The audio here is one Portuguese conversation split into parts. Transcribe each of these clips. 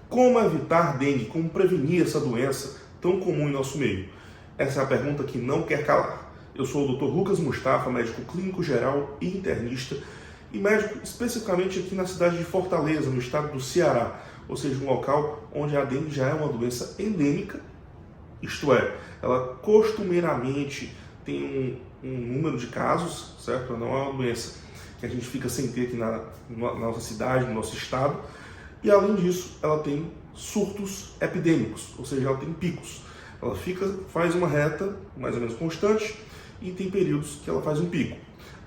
Como evitar dengue? Como prevenir essa doença tão comum em nosso meio? Essa é a pergunta que não quer calar. Eu sou o Dr. Lucas Mustafa, médico clínico geral e internista, e médico especificamente aqui na cidade de Fortaleza, no estado do Ceará, ou seja, um local onde a dengue já é uma doença endêmica, isto é, ela costumeiramente tem um número de casos, certo? Não é uma doença que a gente fica sem ter aqui na nossa cidade, no nosso estado, e além disso, ela tem surtos epidêmicos, ou seja, ela tem picos. Ela faz uma reta mais ou menos constante e tem períodos que ela faz um pico.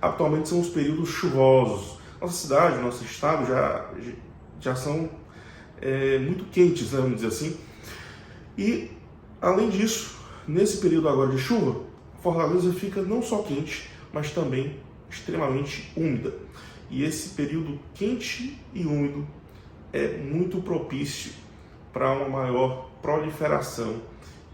Atualmente são os períodos chuvosos. Nossa cidade, nosso estado já são muito quentes, né, vamos dizer assim. E, além disso, nesse período agora de chuva, Fortaleza fica não só quente, mas também extremamente úmida. E esse período quente e úmido é muito propício para uma maior proliferação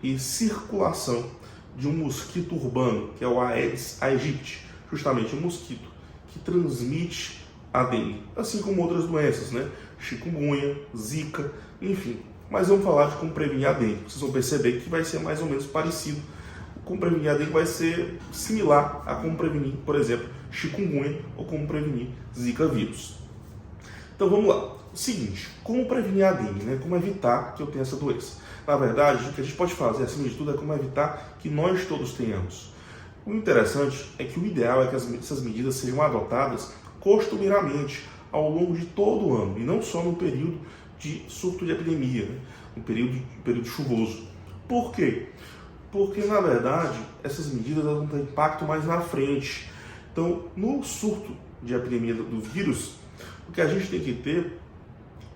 e circulação de um mosquito urbano, que é o Aedes aegypti, justamente um mosquito que transmite a dengue, assim como outras doenças, né? Chikungunya, Zika, enfim. Mas vamos falar de como prevenir a dengue. Vocês vão perceber que vai ser mais ou menos parecido. Como prevenir a dengue vai ser similar a como prevenir, por exemplo, chikungunya ou como prevenir Zika vírus. Então vamos lá. O seguinte, como prevenir a dengue, né? Como evitar que eu tenha essa doença? Na verdade, o que a gente pode fazer, acima de tudo, é como evitar que nós todos tenhamos. O interessante é que o ideal é que essas medidas sejam adotadas costumeiramente ao longo de todo o ano, e não só no período de surto de epidemia, né? No período chuvoso. Por quê? Porque, na verdade, essas medidas vão ter impacto mais na frente. Então, no surto de epidemia do vírus, o que a gente tem que ter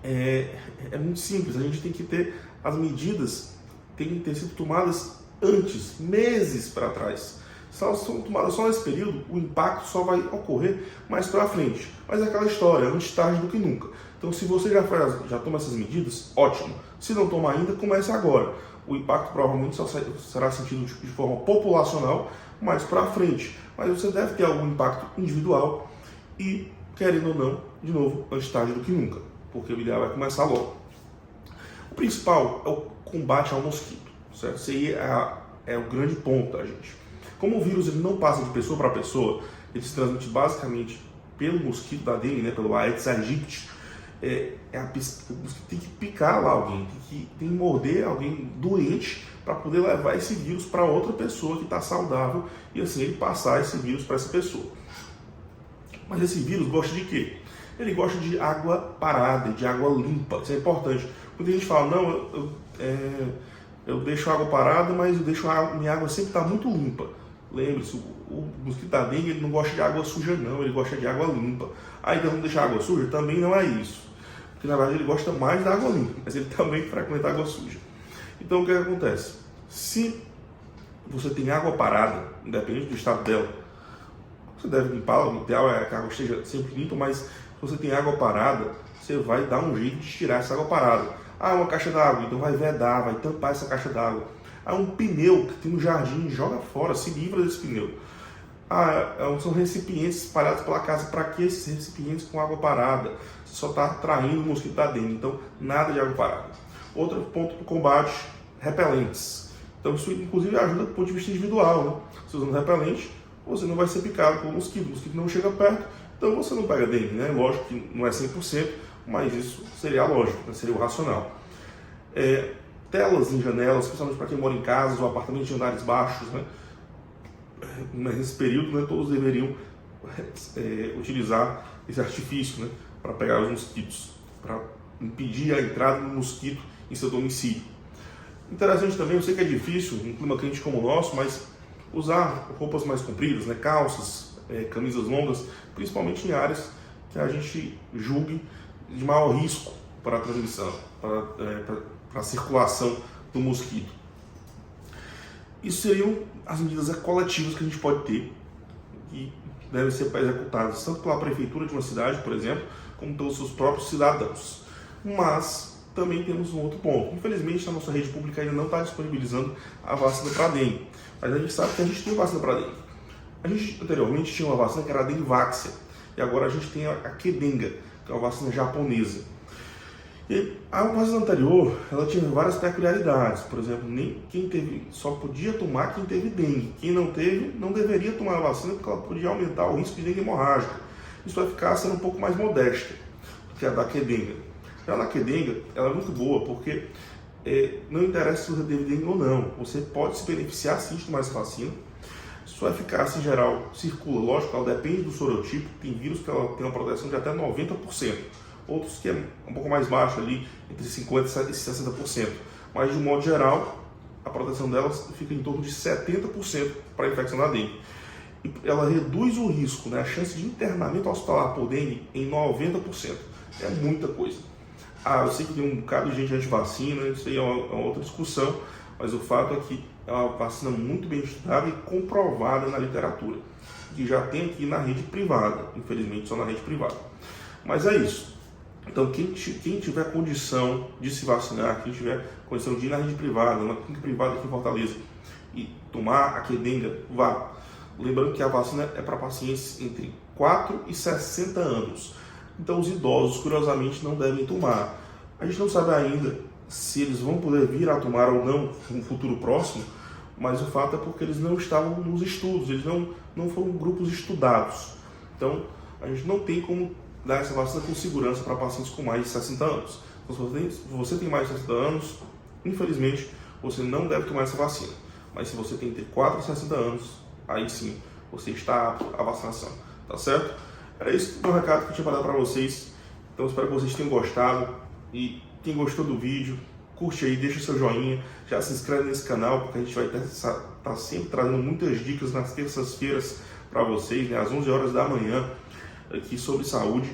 é muito simples. A gente tem que ter as medidas, têm que ter sido tomadas antes, meses para trás. Se elas são tomadas só nesse período, o impacto só vai ocorrer mais para frente. Mas é aquela história, antes tarde do que nunca. Então, se você já toma essas medidas, ótimo. Se não toma ainda, comece agora. O impacto provavelmente só será sentido de forma populacional mais para frente. Mas você deve ter algum impacto individual e, querendo ou não, de novo, antes tarde do que nunca, porque o ideal é começar logo. O principal é o combate ao mosquito, certo? Isso aí é o grande ponto da gente. Como o vírus ele não passa de pessoa para pessoa, ele se transmite basicamente pelo mosquito da dengue, né, pelo Aedes aegypti. O mosquito tem que picar lá alguém, tem que morder alguém doente para poder levar esse vírus para outra pessoa que está saudável e assim ele passar esse vírus para essa pessoa. Mas esse vírus gosta de quê? Ele gosta de água parada, de água limpa. Isso é importante. Muita gente fala, não, eu deixo a água parada, mas eu deixo minha água sempre está muito limpa. Lembre-se, o mosquito da dengue ele não gosta de água suja não, ele gosta de água limpa. Aí então não deixar água suja? Também não é isso. Porque na verdade ele gosta mais da água limpa, mas ele também frequenta água suja. Então o que acontece? Se você tem água parada, independente do estado dela, você deve limpá-la, o ideal é que a água esteja sempre limpa, mas se você tem água parada, você vai dar um jeito de tirar essa água parada. Ah, uma caixa d'água, então vai vedar, vai tampar essa caixa d'água. Ah, um pneu que tem no jardim, joga fora, se livra desse pneu. Ah, são recipientes espalhados pela casa. Para que esses recipientes com água parada? Você só está atraindo o mosquito da dengue, então nada de água parada. Outro ponto para o combate, repelentes. Então isso inclusive ajuda do ponto de vista individual, né? Se usando repelente, você não vai ser picado por mosquito, o mosquito não chega perto, então você não pega dengue, né? Lógico que não é 100%, mas isso seria a lógica, né? Seria o racional. Telas em janelas, principalmente para quem mora em casas ou apartamentos de andares baixos, né? Nesse período, né, todos deveriam utilizar esse artifício, né, para pegar os mosquitos, para impedir a entrada do mosquito em seu domicílio. Interessante também, eu sei que é difícil, em um clima quente como o nosso, mas usar roupas mais compridas, né, calças, camisas longas, principalmente em áreas que a gente julgue de maior risco para a transmissão, para a circulação do mosquito. Isso seriam as medidas coletivas que a gente pode ter e devem ser executadas tanto pela prefeitura de uma cidade, por exemplo, como pelos seus próprios cidadãos. Mas também temos um outro ponto. Infelizmente, a nossa rede pública ainda não está disponibilizando a vacina para dengue. Mas a gente sabe que a gente tem vacina para dengue. A gente anteriormente tinha uma vacina que era a Dengvaxia. E agora a gente tem a Qdenga, que é uma vacina japonesa. E a vacina anterior, ela tinha várias peculiaridades. Por exemplo, nem quem teve só podia tomar quem teve dengue. Quem não teve, não deveria tomar a vacina porque ela podia aumentar o risco de dengue hemorrágica. Isso vai ficar sendo um pouco mais modesta do que a da Qdenga. Já na Qdenga, ela é muito boa porque não interessa se você teve dengue ou não. Você pode se beneficiar sim de tomar essa vacina. Sua eficácia em geral circula, lógico, ela depende do sorotipo. Tem vírus que ela tem uma proteção de até 90%. Outros que é um pouco mais baixo ali, entre 50% e 60%. Mas, de um modo geral, a proteção delas fica em torno de 70% para a infecção da dengue. E ela reduz o risco, né, a chance de internamento hospitalar por dengue em 90%. É muita coisa. Eu sei que tem um bocado de gente anti-vacina, isso aí é uma outra discussão, mas o fato é que é uma vacina muito bem estudada e comprovada na literatura, que já tem aqui na rede privada, infelizmente só na rede privada. Mas é isso. Então, quem tiver condição de se vacinar, quem tiver condição de ir na rede privada, na clínica privada aqui em Fortaleza, e tomar a Qdenga, vá. Lembrando que a vacina é para pacientes entre 4 e 60 anos. Então, os idosos, curiosamente, não devem tomar. A gente não sabe ainda se eles vão poder vir a tomar ou não no futuro próximo, mas o fato é porque eles não estavam nos estudos, eles não foram grupos estudados. Então, a gente não tem como dar essa vacina com segurança para pacientes com mais de 60 anos. Então, se você tem mais de 60 anos, infelizmente, você não deve tomar essa vacina. Mas se você tem entre 4 e 60 anos, aí sim, você está apto à vacinação. Tá certo? Era isso o meu recado que eu tinha para dar para vocês. Então, espero que vocês tenham gostado. E quem gostou do vídeo, curte aí, deixa seu joinha, já se inscreve nesse canal, porque a gente vai estar sempre trazendo muitas dicas nas terças-feiras para vocês, né, às 11 horas da manhã, aqui sobre saúde.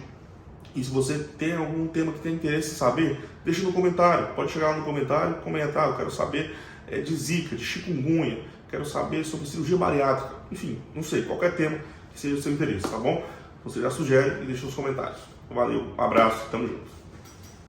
E se você tem algum tema que tem interesse em saber, deixa no comentário. Pode chegar lá no comentário, comentar, eu quero saber de zika, de chikungunya, quero saber sobre cirurgia bariátrica, enfim, não sei, qualquer tema que seja do seu interesse, tá bom? Você já sugere e deixa nos comentários. Valeu, um abraço, tamo junto.